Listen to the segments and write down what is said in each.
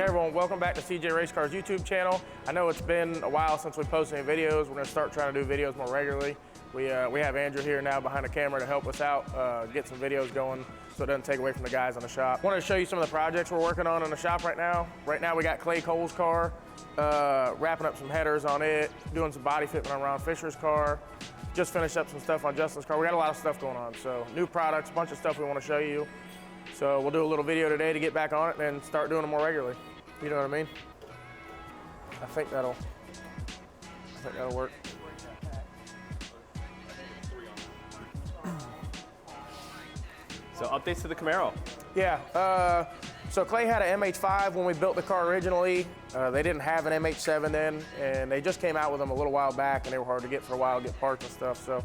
Hey everyone, welcome back to CJ Race Cars YouTube channel. I know it's been a while since we posted any videos. We're going to start trying to do videos more regularly. We have Andrew here now behind the camera to help us out, get some videos going so it doesn't take away from the guys in the shop. I wanted to show you some of the projects we're working on in the shop right now. Right now we got Clay Cole's car, wrapping up some headers on it, doing some body fitment on Ron Fisher's car. Just finished up some stuff on Justin's car. We got a lot of stuff going on. So new products, a bunch of stuff we want to show you. So we'll do a little video today to get back on it and then start doing them more regularly. You know what I mean? I think that'll work. So updates to the Camaro. Yeah, so Clay had an MH5 when we built the car originally. They didn't have an MH7 then, and they just came out with them a little while back, and they were hard to get for a while, get parts and stuff. So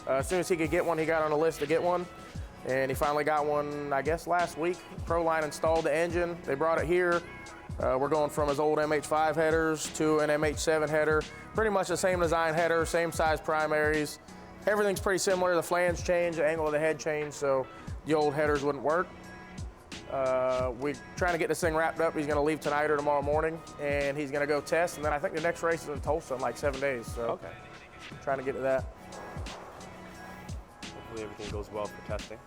as soon as he could get one, he got on the list to get one. And he finally got one, I guess, last week. Proline installed the engine. They brought it here. We're going from his old MH5 headers to an MH7 header. Pretty much the same design header, same size primaries. Everything's pretty similar. The flange changed, the angle of the head changed, so the old headers wouldn't work. We're trying to get this thing wrapped up. He's gonna leave tonight or tomorrow morning, and he's gonna go test, and then I think the next race is in Tulsa in like 7 days, so okay. Trying to get to that. Hopefully everything goes well for testing.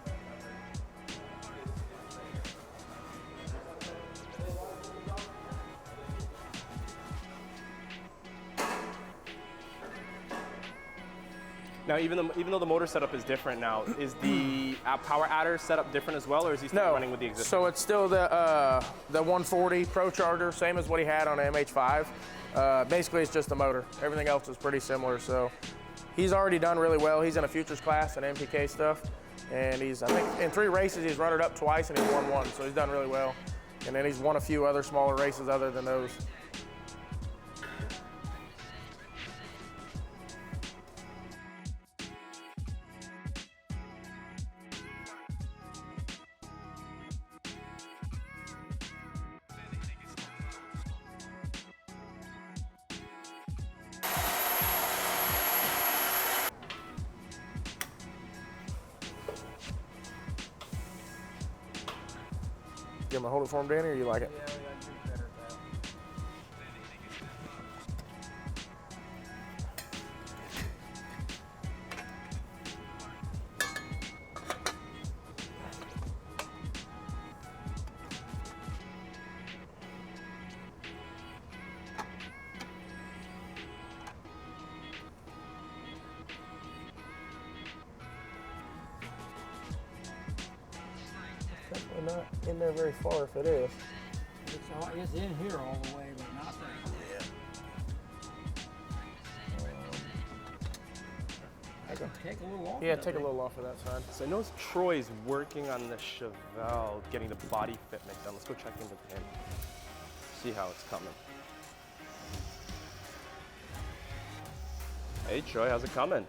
Now, even though the motor setup is different now, is the power adder setup different as well, or is he still running with the existing? So it's still the 140 Pro Charger, same as what he had on the MH5. Basically, it's just the motor. Everything else is pretty similar. So he's already done really well. He's in a futures class and MPK stuff, and I think in 3 races he's run it up twice and he's won 1. So he's done really well. And then he's won a few other smaller races other than those. You want me to hold it for him, Danny, or you like it? Yeah, we gotta do better at that. Definitely not in there very far if it is. It's in here all the way, but not there. I can take a little off. Yeah, take a little off of that side. So I know Troy's working on the Chevelle, getting the body fitment done. Let's go check in with him, see how it's coming. Hey Troy, how's it coming?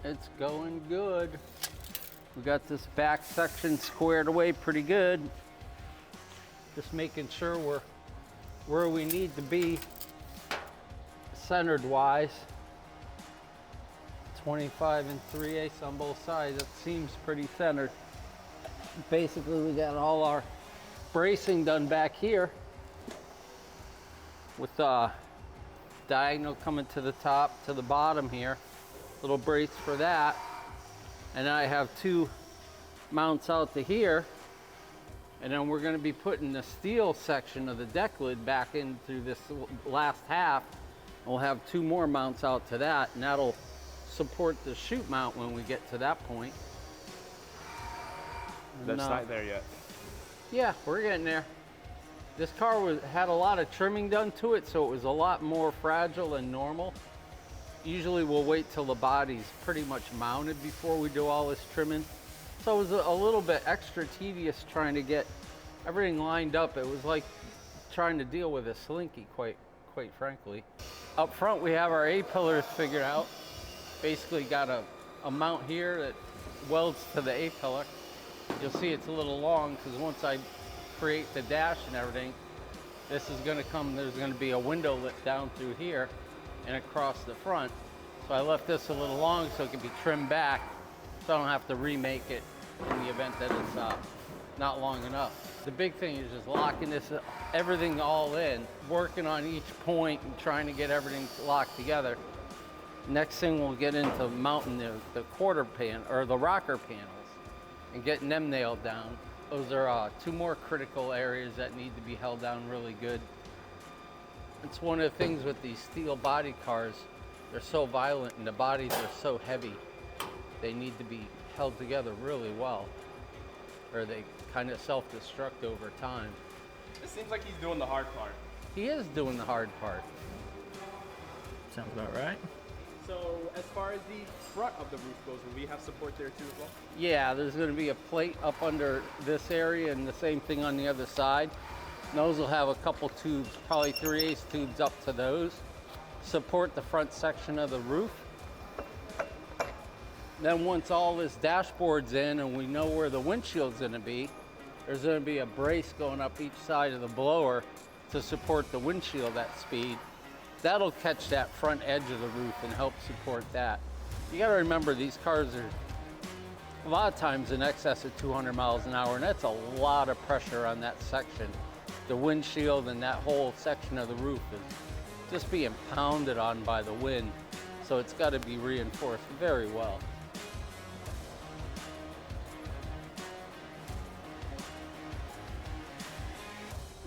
It's going good. We got this back section squared away pretty good. Just making sure we're where we need to be centered wise. 25 and 3/8 on both sides. It seems pretty centered. Basically, we got all our bracing done back here with diagonal coming to the top to the bottom here. Little brace for that. And then I have 2 mounts out to here. And then we're gonna be putting the steel section of the deck lid back in through this last half. And we'll have 2 more mounts out to that, and that'll support the chute mount when we get to that point. That's not there yet. Yeah, we're getting there. This car had a lot of trimming done to it, so it was a lot more fragile than normal. Usually we'll wait till the body's pretty much mounted before we do all this trimming. So it was a little bit extra tedious trying to get everything lined up. It was like trying to deal with a slinky, quite frankly. Up front we have our A-pillars figured out. Basically got a mount here that welds to the A-pillar. You'll see it's a little long because once I create the dash and everything, this is gonna come, there's gonna be a window lit down through here and across the front. So I left this a little long so it can be trimmed back so I don't have to remake it in the event that it's not long enough. The big thing is just locking everything all in, working on each point and trying to get everything locked together. Next thing we'll get into mounting the quarter pan or the rocker panels and getting them nailed down. Those are two more critical areas that need to be held down really good. It's one of the things with these steel body cars, they're so violent and the bodies are so heavy. They need to be held together really well, or they kind of self-destruct over time. It seems like he's doing the hard part. He is doing the hard part. Sounds about right. So as far as the front of the roof goes, will we have support there too as well? Yeah, there's going to be a plate up under this area and the same thing on the other side. And those will have a couple tubes, probably 3/8 tubes up to those. Support the front section of the roof. Then once all this dashboard's in and we know where the windshield's going to be, there's going to be a brace going up each side of the blower to support the windshield at speed. That'll catch that front edge of the roof and help support that. You got to remember, these cars are a lot of times in excess of 200 miles an hour, and that's a lot of pressure on that section. The windshield and that whole section of the roof is just being pounded on by the wind, so it's got to be reinforced very well.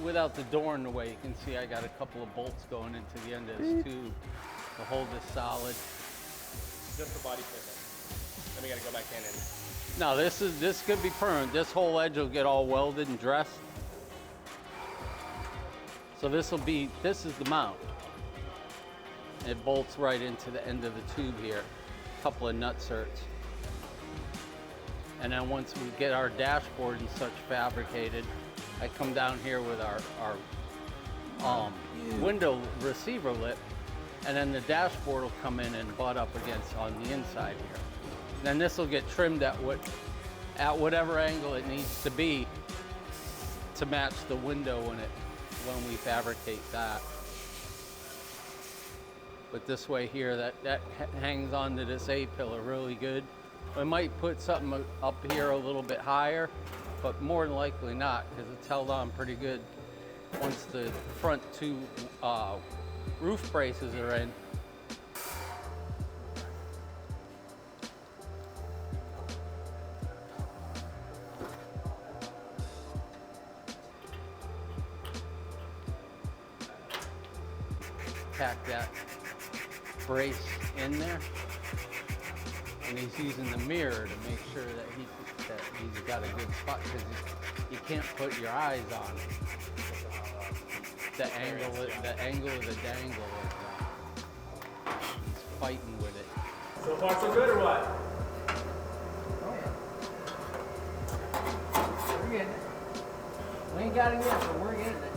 Without the door in the way, you can see I got a couple of bolts going into the end of this tube to hold this solid. Just the body fitment. Then we gotta go back in and... No, this could be permanent. This whole edge will get all welded and dressed. So this is the mount. It bolts right into the end of the tube here. A couple of nut certs. And then once we get our dashboard and such fabricated, I come down here with our window receiver lip, and then the dashboard will come in and butt up against on the inside here. And then this will get trimmed at whatever angle it needs to be to match the window when we fabricate that. But this way here, that hangs onto this A-pillar really good. We might put something up here a little bit higher, but more than likely not, because it's held on pretty good once the front two roof braces are in. Tack that brace in there, and he's using the mirror to make sure that he's got a good spot, because you can't put your eyes on the angle of the dangle. He's fighting with it. So far so good or what? We're getting it. We ain't got it yet, but we're getting it.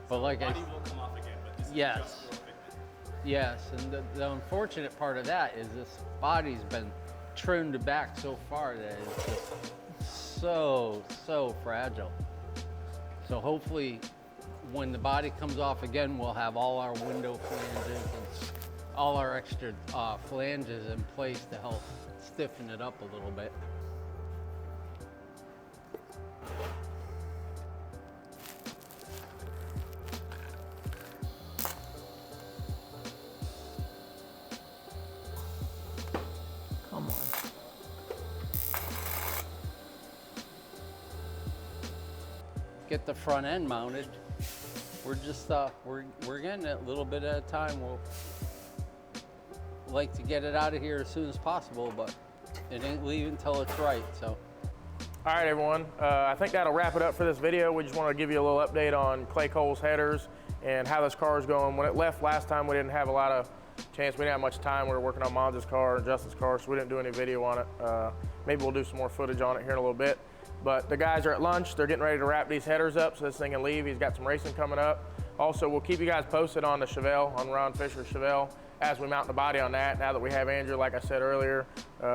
But like Body will come off again, but this is yes. just real fitment. Yes, and the unfortunate part of that is this body's been trimmed back so far that it's just so fragile. So hopefully when the body comes off again, we'll have all our window flanges and all our extra flanges in place to help stiffen it up a little bit. Come on. Get the front end mounted. We're just we're getting it a little bit at a time. We'll like to get it out of here as soon as possible, but it ain't leaving till it's right. So. All right, everyone. I think that'll wrap it up for this video. We just want to give you a little update on Clay Cole's headers and how this car is going. When it left last time, we didn't have a lot of chance. We didn't have much time. We were working on Monza's car and Justin's car, so we didn't do any video on it. Maybe we'll do some more footage on it here in a little bit. But the guys are at lunch. They're getting ready to wrap these headers up so this thing can leave. He's got some racing coming up. Also, we'll keep you guys posted on the Chevelle, on Ron Fisher's Chevelle, as we mount the body on that. Now that we have Andrew, like I said earlier,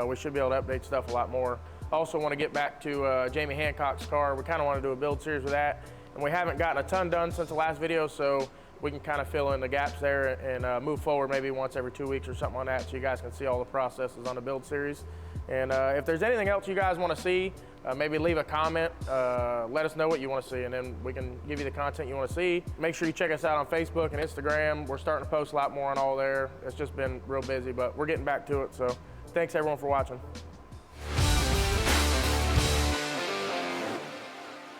we should be able to update stuff a lot more. Also want to get back to Jamie Hancock's car. We kind of want to do a build series with that. And we haven't gotten a ton done since the last video, so we can kind of fill in the gaps there and move forward maybe once every 2 weeks or something on that, so you guys can see all the processes on the build series. And if there's anything else you guys want to see, maybe leave a comment, let us know what you want to see, and then we can give you the content you want to see. Make sure you check us out on Facebook and Instagram. We're starting to post a lot more on all there. It's just been real busy, but we're getting back to it. So thanks everyone for watching.